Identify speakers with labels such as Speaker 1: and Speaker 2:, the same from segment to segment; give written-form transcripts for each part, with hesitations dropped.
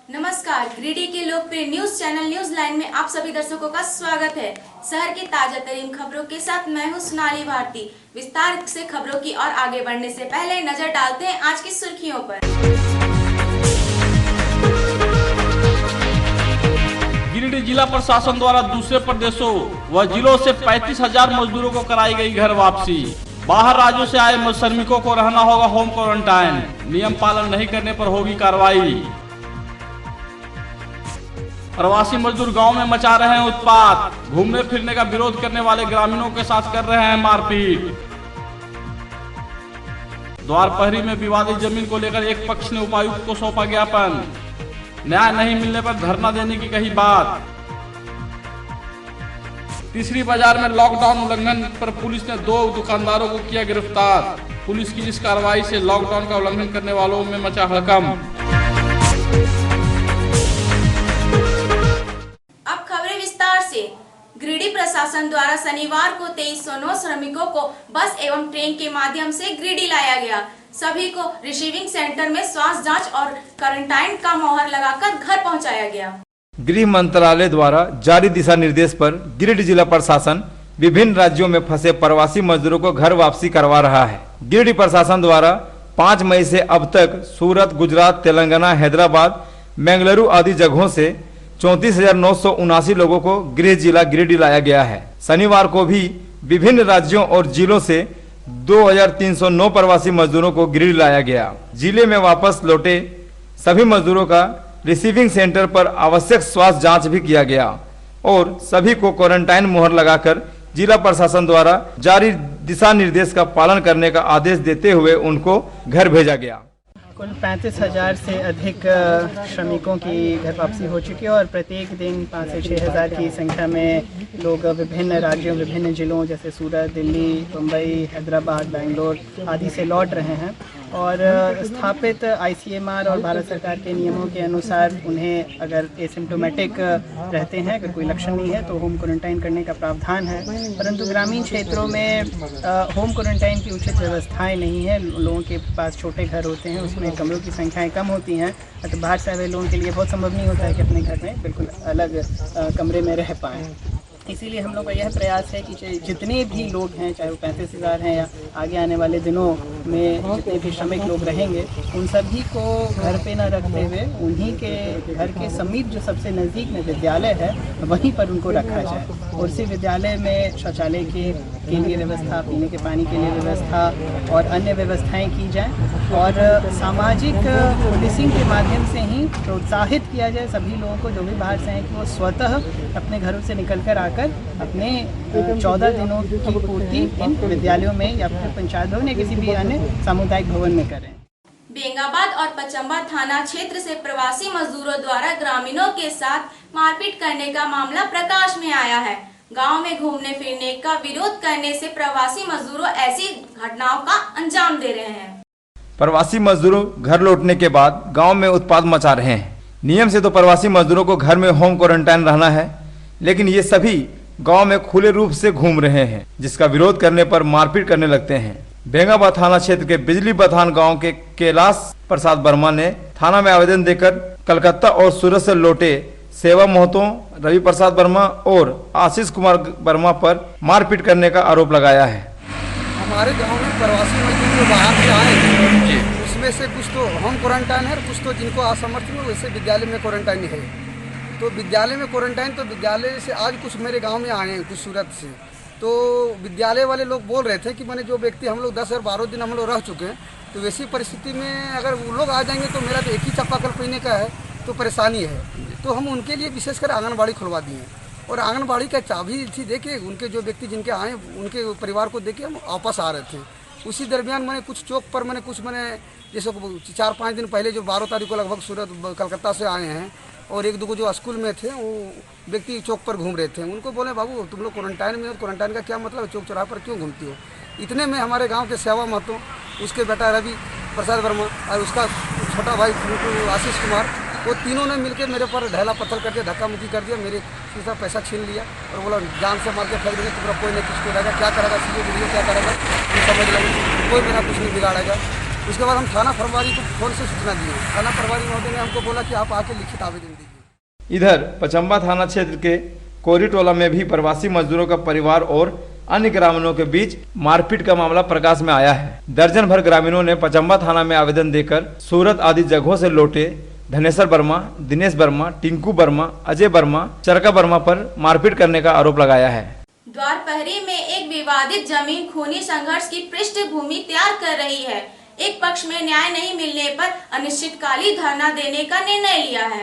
Speaker 1: नमस्कार, गिरिडीह के लोकप्रिय न्यूज चैनल न्यूज लाइन में आप सभी दर्शकों का स्वागत है। शहर की ताजा तरीन खबरों के साथ मैं हूं सोनाली भारती। विस्तार से खबरों की ओर आगे बढ़ने से पहले नजर डालते हैं आज की सुर्खियों पर।
Speaker 2: गिरिडीह जिला प्रशासन द्वारा दूसरे प्रदेशों व जिलों से 35,000 मजदूरों को कराई गई घर वापसी। बाहर राज्यों से आए श्रमिकों को रहना होगा होम क्वारंटाइन, नियम पालन नहीं करने पर होगी कार्रवाई। प्रवासी मजदूर गांव में मचा रहे हैं उत्पात, घूमने फिरने का विरोध करने वाले ग्रामीणों के साथ कर रहे हैं मारपीट। द्वारपहरी में विवादित जमीन को लेकर एक पक्ष ने उपायुक्त को सौंपा ज्ञापन, न्याय नहीं मिलने पर धरना देने की कही बात। तीसरी बाजार में लॉकडाउन उल्लंघन पर पुलिस ने 2 दुकानदारों को किया गिरफ्तार। पुलिस की इस कार्रवाई से लॉकडाउन का उल्लंघन करने वालों में मचा हड़कंप।
Speaker 1: अब खबरें विस्तार से। गिरिडीह प्रशासन द्वारा शनिवार को 2309 श्रमिकों को बस एवं ट्रेन के माध्यम से गिरिडीह लाया गया। सभी को रिसीविंग सेंटर में स्वास्थ्य जांच और क्वारंटाइन का मोहर लगाकर घर पहुंचाया गया।
Speaker 3: गृह मंत्रालय द्वारा जारी दिशा निर्देश पर गिरिडीह जिला प्रशासन विभिन्न राज्यों में फंसे प्रवासी मजदूरों को घर वापसी करवा रहा है। गिरिडीह प्रशासन द्वारा 5 मई से अब तक सूरत, गुजरात, तेलंगाना, हैदराबाद, बेंगलुरु आदि जगहों से 34,979 लोगों को गृह जिला गिरिडीह लाया गया है। शनिवार को भी विभिन्न राज्यों और जिलों से 2,309 प्रवासी मजदूरों को गिरिडीह लाया गया। जिले में वापस लौटे सभी मजदूरों का रिसीविंग सेंटर पर आवश्यक स्वास्थ्य जांच भी किया गया और सभी को क्वारंटाइन मोहर लगाकर जिला प्रशासन द्वारा जारी दिशा निर्देश का पालन करने का आदेश देते हुए उनको घर भेजा गया।
Speaker 4: कुल 35,000 से अधिक श्रमिकों की घर वापसी हो चुकी है और प्रत्येक दिन 5 से 6,000 की संख्या में लोग विभिन्न राज्यों, विभिन्न जिलों जैसे सूरत, दिल्ली, मुंबई, हैदराबाद, बेंगलोर आदि से लौट रहे हैं। और स्थापित ICMR और भारत सरकार के नियमों के अनुसार उन्हें अगर एसिम्प्टोमेटिक रहते हैं, अगर कोई लक्षण नहीं है तो होम क्वारंटाइन करने का प्रावधान है। परंतु ग्रामीण क्षेत्रों में होम क्वारंटाइन की उचित व्यवस्थाएं नहीं है। लोगों के पास छोटे घर होते हैं, उसमें कमरों की संख्याएं कम होती हैं, तो बाहर से आए लोगों के लिए बहुत संभव नहीं होता है कि अपने घर में बिल्कुल अलग कमरे में रह पाएँ। इसीलिए हम लोग का यह प्रयास है कि जितने भी लोग हैं, चाहे वो 35,000 हैं या आगे आने वाले दिनों में जितने भी श्रमिक लोग रहेंगे, उन सभी को घर पे न रखते हुए उन्हीं के घर के समीप जो सबसे नज़दीक में विद्यालय है वहीं पर उनको रखा जाए और उसी विद्यालय में शौचालय के लिए व्यवस्था, पीने के पानी के लिए व्यवस्था और अन्य व्यवस्थाएं की जाएं और सामाजिक पुलिसिंग के माध्यम से ही प्रोत्साहित किया जाए सभी लोगों को जो भी बाहर से हैं कि वो स्वतः अपने घरों से निकल कर आकर अपने 14 दिनों की पूर्ति इन विद्यालयों में या फिर पंचायत भवन या किसी भी अन्य सामुदायिक भवन में करें।
Speaker 1: बेंगाबाद और पचम्बा थाना क्षेत्र से प्रवासी मजदूरों द्वारा ग्रामीणों के साथ मारपीट करने का मामला प्रकाश में आया है। गांव में घूमने फिरने का विरोध करने से प्रवासी मजदूरों ऐसी घटनाओं का अंजाम दे रहे हैं।
Speaker 3: प्रवासी मजदूरों घर लौटने के बाद गांव में उत्पात मचा रहे हैं। नियम से तो प्रवासी मजदूरों को घर में होम क्वारंटाइन रहना है, लेकिन ये सभी गांव में खुले रूप से घूम रहे हैं, जिसका विरोध करने पर मारपीट करने लगते हैं। बेंगाबाद थाना क्षेत्र के बिजली बथान गांव के कैलाश प्रसाद वर्मा ने थाना में आवेदन देकर कलकत्ता और सूरत से लौटे सेवा महतो, रवि प्रसाद वर्मा और आशीष कुमार वर्मा पर मारपीट करने का आरोप लगाया है।
Speaker 5: हमारे गांव में प्रवासी मजदूर जो बाहर से आए उसमें से कुछ तो होम क्वारंटाइन है, कुछ तो जिनको असमर्थ है वैसे विद्यालय में क्वारंटाइन है। तो विद्यालय में क्वारंटाइन, तो विद्यालय से आज कुछ मेरे गांव में आए हैं, कुछ सूरत से। तो विद्यालय वाले लोग बोल रहे थे कि मैंने जो व्यक्ति हम लोग 10 और 12 दिन हम लोग रह चुके हैं, तो वैसी परिस्थिति में अगर वो लोग आ जाएंगे तो मेरा तो एक ही चापाकल पीने का है, तो परेशानी है। तो हम उनके लिए विशेषकर आंगनबाड़ी खुलवा दिए और आंगनबाड़ी का चाबी थी देके उनके जो व्यक्ति जिनके आए उनके परिवार को देके हम वापस आ रहे थे। उसी दरमियान मैंने कुछ चौक पर कुछ जैसे 4-5 दिन पहले जो 12 तारीख को लगभग सूरत कलकत्ता से आए हैं और 1-2 जो स्कूल में थे वो व्यक्ति चौक पर घूम रहे थे। उनको बोले बाबू तुम लोग क्वारंटाइन में हो, क्वारंटाइन का क्या मतलब, चौक चौराहे पर क्यों घूमती हो। इतने में हमारे गांव के सेवा महतो, उसके बेटा रवि प्रसाद वर्मा और उसका छोटा भाई आशीष कुमार, वो तीनों ने मिलकर मेरे पर ढैला पत्थर करके धक्का मुक्की कर दिया, मेरे सीधा पैसा छीन लिया और बोला जान से मार के फेंक देंगे, तुम्हारा कोई नहीं कुछ करेगा, क्या करेगा, सीधे वीडियो क्या करेगा, समझ लगे कोई मेरा कुछ नहीं बिगाड़ेगा। उसके बाद हम थाना प्रभारी को फोन से सूचना दिए। थाना प्रभारी महोदय ने हमको बोला कि आप आके लिखित आवेदन दीजिए।
Speaker 3: इधर पचम्बा थाना क्षेत्र के कोरीटोला में भी प्रवासी मजदूरों का परिवार और अन्य ग्रामीणों के बीच मारपीट का मामला प्रकाश में आया है। दर्जन भर ग्रामीणों ने पचम्बा थाना में आवेदन देकर सूरत आदि जगहों से लौटे धनेश्वर वर्मा, दिनेश वर्मा, टिंकू वर्मा, अजय वर्मा, चरका वर्मा पर मारपीट करने का आरोप लगाया है।
Speaker 1: द्वारपहरी में एक विवादित जमीन खूनी संघर्ष की पृष्ठभूमि तैयार कर रही है। एक पक्ष में न्याय नहीं मिलने पर अनिश्चितकालीन धरना देने का निर्णय लिया है।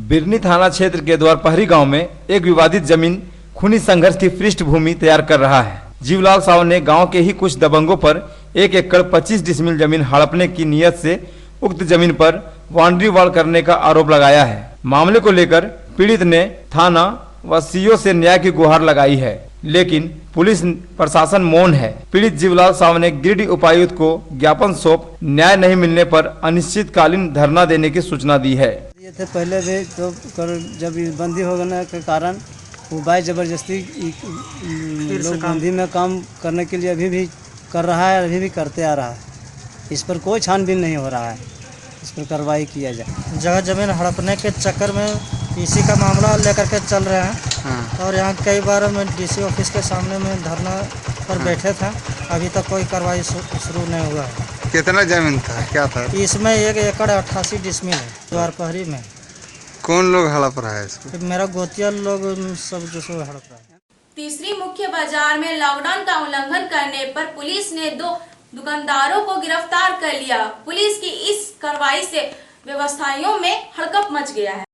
Speaker 3: बिरनी थाना क्षेत्र के द्वारपहरी गांव में एक विवादित जमीन खूनी संघर्ष की पृष्ठभूमि तैयार कर रहा है। जीवलाल साव ने गांव के ही कुछ दबंगों पर 1 एकड़ 25 डिसमिल जमीन हड़पने की नियत से उक्त जमीन पर बाउंड्री वॉल करने का आरोप लगाया है। मामले को लेकर पीड़ित ने थाना व सीओ से न्याय की गुहार लगाई है, लेकिन पुलिस प्रशासन मौन है। पीड़ित जीवलाल साव ने गिरिडीह उपायुक्त को ज्ञापन सौंप न्याय नहीं मिलने पर अनिश्चितकालीन धरना देने की सूचना दी है।
Speaker 6: ये थे पहले भी तो जब बंदी हो गए के कारण वो बाई जबरदस्ती लोग बंदी में काम करने के लिए अभी भी कर रहा है, अभी भी करते आ रहा है। इस पर कोई छानबीन नहीं हो रहा है, इस पर कार्रवाई किया जाए।
Speaker 7: जगह जमीन हड़पने के चक्कर में इसी का मामला लेकर के चल रहे हैं। और यहाँ कई बार मैं डीसी ऑफिस के सामने में धरना पर बैठे थे, अभी तक कोई कार्रवाई शुरू नहीं हुआ है।
Speaker 8: कितना जमीन था, क्या था?
Speaker 7: इसमें 1 एकड़ 88 डिसमिल है द्वारपहरी में।
Speaker 8: कौन लोग हड़प रहा है इसको?
Speaker 7: मेरा गोतिया लोग सब जो सो हड़प रहा है।
Speaker 1: तीसरी मुख्य बाजार में लॉकडाउन का उल्लंघन करने पर पुलिस ने 2 दुकानदारों को गिरफ्तार कर लिया। पुलिस की इस कार्रवाई से व्यवस्थाओं में हड़कंप मच गया है।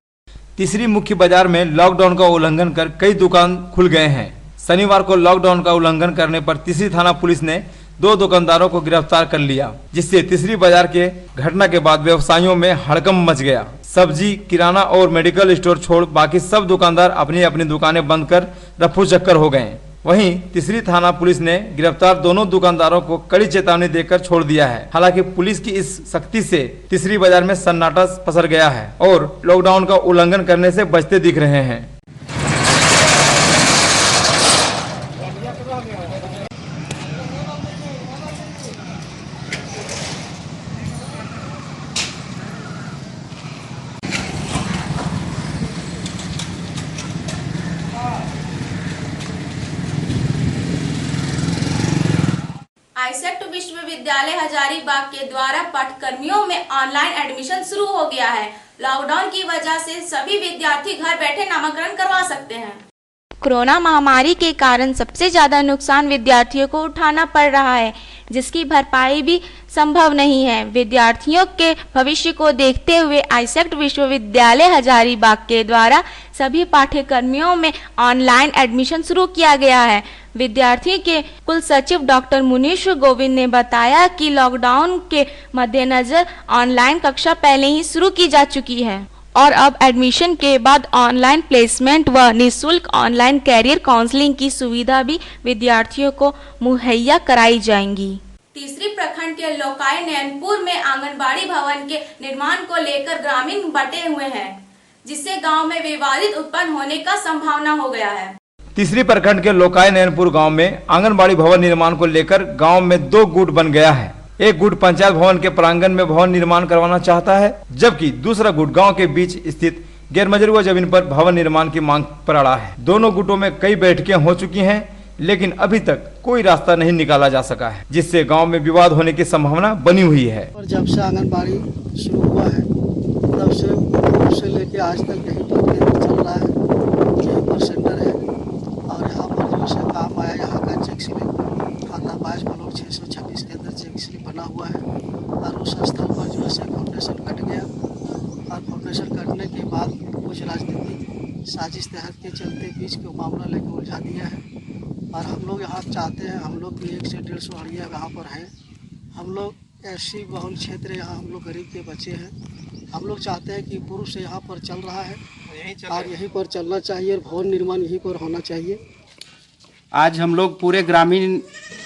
Speaker 3: तीसरी मुख्य बाजार में लॉकडाउन का उल्लंघन कर कई दुकान खुल गए हैं। शनिवार को लॉकडाउन का उल्लंघन करने पर तीसरी थाना पुलिस ने 2 दुकानदारों को गिरफ्तार कर लिया, जिससे तीसरी बाजार के घटना के बाद व्यवसायियों में हड़कंप मच गया। सब्जी, किराना और मेडिकल स्टोर छोड़ बाकी सब दुकानदार अपनी अपनी दुकानें बंद कर रफू चक्कर हो गए। वहीं तीसरी थाना पुलिस ने गिरफ्तार दोनों दुकानदारों को कड़ी चेतावनी देकर छोड़ दिया है। हालांकि पुलिस की इस सख्ती से तीसरी बाजार में सन्नाटा पसर गया है और लॉकडाउन का उल्लंघन करने से बचते दिख रहे हैं।
Speaker 1: आईसेक्ट विश्वविद्यालय हजारीबाग के द्वारा पाठ्यक्रमियों में ऑनलाइन एडमिशन शुरू हो गया है। लॉकडाउन की वजह से सभी विद्यार्थी घर बैठे नामांकन करवा सकते हैं। कोरोना महामारी के कारण सबसे ज्यादा नुकसान विद्यार्थियों को उठाना पड़ रहा है, जिसकी भरपाई भी संभव नहीं है। विद्यार्थियों के भविष्य को देखते हुए आईसेक्ट विश्वविद्यालय हजारीबाग के द्वारा सभी पाठ्यक्रमों में ऑनलाइन एडमिशन शुरू किया गया है। विद्यार्थी के कुल सचिव डॉक्टर मुनीश गोविंद ने बताया कि लॉकडाउन के मद्देनजर ऑनलाइन कक्षा पहले ही शुरू की जा चुकी है और अब एडमिशन के बाद ऑनलाइन प्लेसमेंट व निःशुल्क ऑनलाइन कैरियर काउंसलिंग की सुविधा भी विद्यार्थियों को मुहैया कराई जाएंगी। तीसरी प्रखंड के लोकाई नैनपुर में आंगनबाड़ी भवन के निर्माण को लेकर ग्रामीण बटे हुए हैं, जिससे गांव में विवादित उत्पन्न होने का संभावना हो गया है।
Speaker 3: तीसरी प्रखंड के लोकाई नैनपुर गांव में आंगनबाड़ी भवन निर्माण को लेकर गांव में 2 गुट बन गया है। एक गुट पंचायत भवन के प्रांगण में भवन निर्माण करवाना चाहता है, जबकि दूसरा गुट गांव के बीच स्थित गैरमजरूआ जमीन पर भवन निर्माण की मांग पर अड़ा है। दोनों गुटों में कई बैठकें हो चुकी हैं, लेकिन अभी तक कोई रास्ता नहीं निकाला जा सका है, जिससे गांव में विवाद होने की संभावना बनी हुई है।
Speaker 9: और जब से आंगनबाड़ी शुरू हुआ है तब से लेके आज तक यही पर केंद्र चल रहा है, यहीं पर सेंटर है और यहाँ पर जो से काम आया, यहाँ का चेक स्लिप खाता 22 ब्लॉक 626 के अंदर चेक स्लिप बना हुआ है और उस स्थल पर जो है फाउंडेशन कट गया और फाउंडेशन कटने के बाद कुछ राजनीतिक साजिश तहत के चलते बीच के मामला लेकर उलझा दिया है। और हम लोग यहाँ चाहते हैं, हम लोग भी 100 से 150 हड़िया यहाँ पर हैं। हम लोग ऐसी बहुल क्षेत्र, यहाँ हम लोग गरीब के बच्चे हैं। हम लोग चाहते हैं कि पूर्व से यहाँ पर चल रहा है और यहीं पर चलना चाहिए और भवन निर्माण यहीं पर होना चाहिए।
Speaker 10: आज हम लोग पूरे ग्रामीण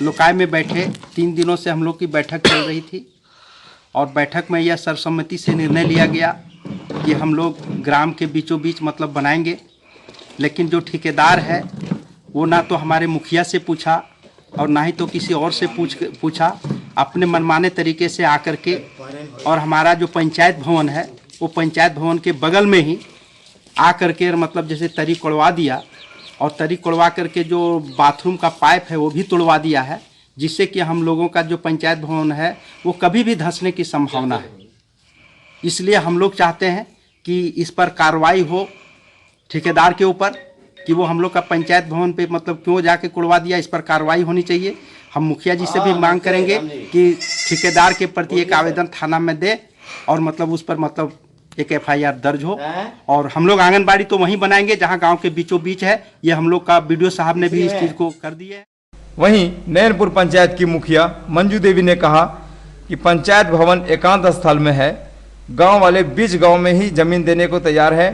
Speaker 10: लोकाय में बैठे, 3 दिनों से हम लोग की बैठक चल रही थी और बैठक में यह सर्वसम्मति से निर्णय लिया गया कि हम लोग ग्राम के बीचों बीच मतलब बनाएंगे। लेकिन जो ठेकेदार है वो ना तो हमारे मुखिया से पूछा और ना ही तो किसी और से पूछा, अपने मनमाने तरीके से आकर के, और हमारा जो पंचायत भवन है वो पंचायत भवन के बगल में ही आकर के मतलब जैसे तरी कोड़वा दिया, और तरी कोड़वा करके जो बाथरूम का पाइप है वो भी तोड़वा दिया है, जिससे कि हम लोगों का जो पंचायत भवन है वो कभी भी धंसने की संभावना है। इसलिए हम लोग चाहते हैं कि इस पर कार्रवाई हो ठेकेदार के ऊपर, कि वो हम लोग का पंचायत भवन पे मतलब क्यों जाके कुड़वा दिया, इस पर कार्रवाई होनी चाहिए। हम मुखिया जी से भी मांग करेंगे कि ठेकेदार के प्रति एक आवेदन थाना में दे, और मतलब उस पर मतलब एक FIR दर्ज हो। और हम लोग आंगनबाड़ी तो वहीं बनाएंगे जहां गांव के बीचों बीच है। ये हम लोग का BDO साहब ने भी इस चीज़ को कर दिया है।
Speaker 3: वहीं नैनपुर पंचायत की मुखिया मंजू देवी ने कहा कि पंचायत भवन एकांत स्थल में है, गांव वाले बीच गांव में ही जमीन देने को तैयार है।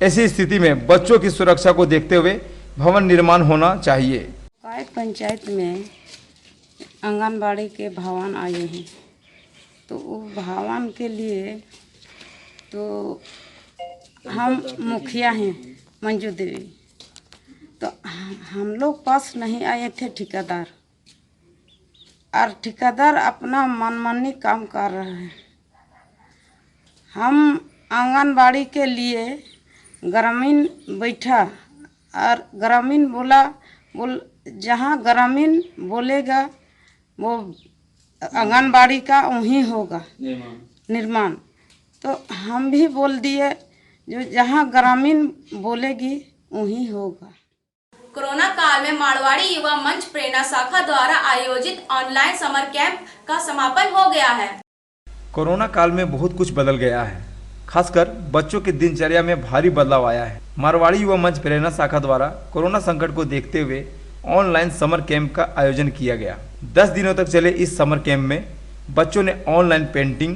Speaker 3: ऐसी स्थिति में बच्चों की सुरक्षा को देखते हुए भवन निर्माण होना चाहिए।
Speaker 11: पंचायत में आंगनबाड़ी के भवन आए हैं, तो वो भवन के लिए तो हम मुखिया हैं मंजू देवी, तो हम लोग पास नहीं आए थे ठेकेदार, और ठेकेदार अपना मनमानी काम कर रहे हैं। हम आंगनबाड़ी के लिए ग्रामीण बैठा, और ग्रामीण बोल जहाँ ग्रामीण बोलेगा वो आंगनबाड़ी का वहीं होगा निर्माण। तो हम भी बोल दिए जो जहाँ ग्रामीण बोलेगी वहीं होगा।
Speaker 1: कोरोना काल में मारवाड़ी युवा मंच प्रेरणा शाखा द्वारा आयोजित ऑनलाइन समर कैंप का समापन हो गया है।
Speaker 3: कोरोना काल में बहुत कुछ बदल गया है, खासकर बच्चों की दिनचर्या में भारी बदलाव आया है। मारवाड़ी युवा मंच प्रेरणा शाखा द्वारा कोरोना संकट को देखते हुए ऑनलाइन समर कैंप का आयोजन किया गया। 10 दिनों तक चले इस समर कैंप में बच्चों ने online painting,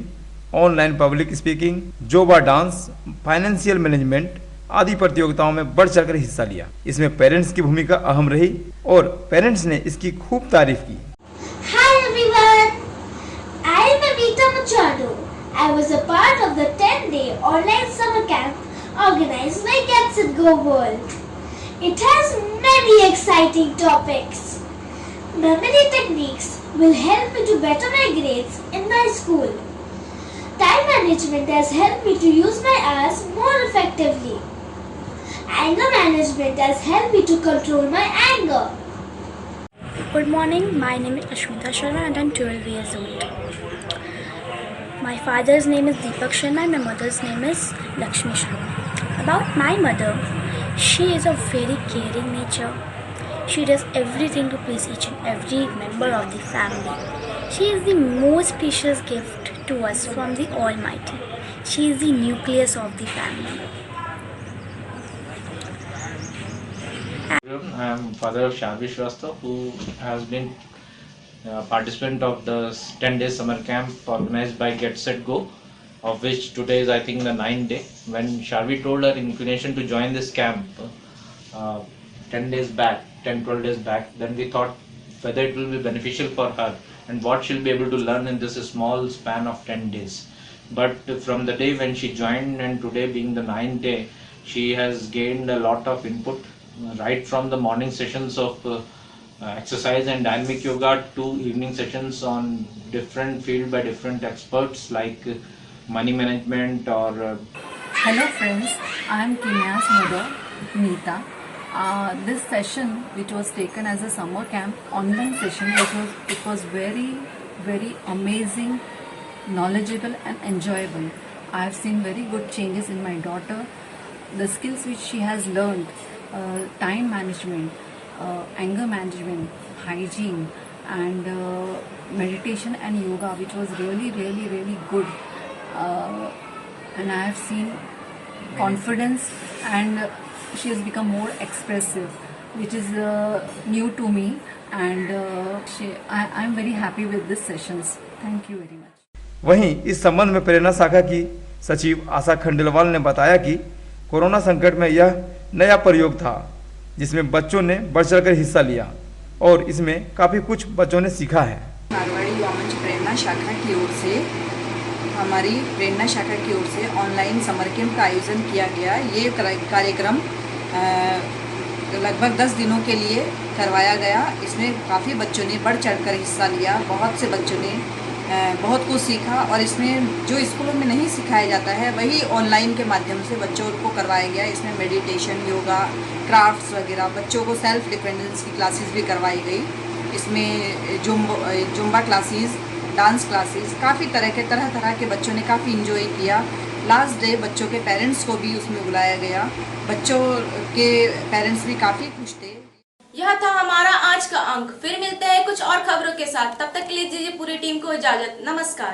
Speaker 3: online public speaking, Joba dance, financial management आदि प्रतियोगिताओं में बढ़ चढ़कर हिस्सा लिया। इसमें पेरेंट्स की भूमिका अहम रही और पेरेंट्स ने इसकी खूब तारीफ की।
Speaker 12: Hi everyone, I am Amita Machado. I was a part of the 10-day online summer camp organized by Cats at Go World. It has many exciting topics. Memory techniques will help me to better my grades in my school. Time management has helped me to use my hours more effectively. Anger management has helped me to control my anger.
Speaker 13: Good morning, my name is Ashmita Sharma and I'm 12 years old. My father's name is Deepak Sharma and my mother's name is Lakshmi Sharma. About my mother, she is a very caring nature. She does everything to please each and every member of the family. She is the most precious gift to us from the Almighty. She is the nucleus of the family.
Speaker 14: I am father of Sharvi Shrivastava, who has been participant of the 10-day summer camp organized by Get Set Go, of which today is I think the 9th day. When Sharvi told her inclination to join this camp 10 days back, 10-12 days back, then we thought whether it will be beneficial for her and what she'll be able to learn in this small span of 10 days. But from the day when she joined and today being the 9th day, she has gained a lot of input, right from the morning sessions of exercise and dynamic yoga to evening sessions on different field by different experts like money management or
Speaker 15: Hello friends, I am Kinya's mother, Neeta. This session, which was taken as a summer camp online session, it was very amazing, knowledgeable and enjoyable. I have seen very good changes in my daughter. The skills which she has learned, time management, anger management, hygiene and meditation and yoga, which was really good. And I have seen confidence and she has become more expressive, which is new to me, and I am very happy with these sessions. Thank you very much.
Speaker 3: वहीं इस संबंध में प्रेरणा शाखा की सचिव आशा खंडेलवाल ने बताया कि कोरोना संकट में यह नया प्रयोग था जिसमें बच्चों ने बढ़ चढ़कर हिस्सा लिया और इसमें काफ़ी कुछ बच्चों ने सीखा है।
Speaker 15: मारवाड़ी युवा मंच प्रेरणा शाखा की ओर से हमारी प्रेरणा शाखा की ओर से ऑनलाइन समर कैंप का आयोजन किया गया। ये कार्यक्रम लगभग 10 दिनों के लिए करवाया गया। इसमें काफ़ी बच्चों ने बढ़ चढ़कर हिस्सा लिया। बहुत से बच्चों ने बहुत कुछ सीखा और इसमें जो स्कूलों में नहीं सिखाया जाता है वही ऑनलाइन के माध्यम से बच्चों को करवाया गया। इसमें मेडिटेशन, योगा, क्राफ्ट्स वगैरह, बच्चों को सेल्फ डिपेंडेंस की क्लासेस भी करवाई गई। इसमें जुम्बा क्लासेस, डांस क्लासेस, काफ़ी तरह के बच्चों ने काफ़ी इंजॉय किया। लास्ट डे बच्चों के पेरेंट्स को भी उसमें बुलाया गया। बच्चों के पेरेंट्स भी काफ़ी खुश थे।
Speaker 1: यह था हमारा आज का अंक। फिर मिलते हैं कुछ और खबरों के साथ। तब तक के लिए दीजिए पूरी टीम को इजाजत। नमस्कार।